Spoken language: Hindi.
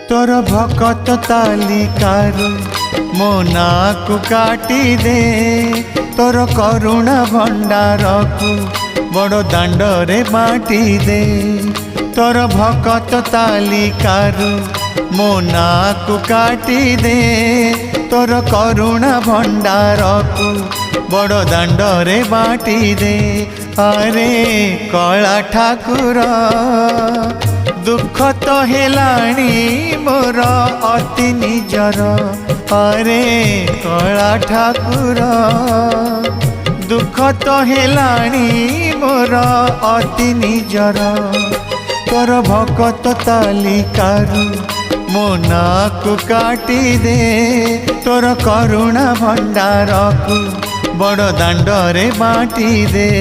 तोर भकत तालिकारु मो नाकु काटी दे तोर करुणा भंडार को बड़ दांडरे बाटी दे तोर भकत तालिकारु मो नाकु काटी दे तोर करुणा भंडार को बड़ दांडरे बाटी दे। अरे कला ठाकुर दुख तो हेलाणी मोर अति निजर। अरे कला ठाकुर दुख तो हेलाणी मोर अति निजर। तोर भकत तालिकारु मो नाकु काटी दे तोर करुणा भंडार को बड़ दांडरे बाटी दे।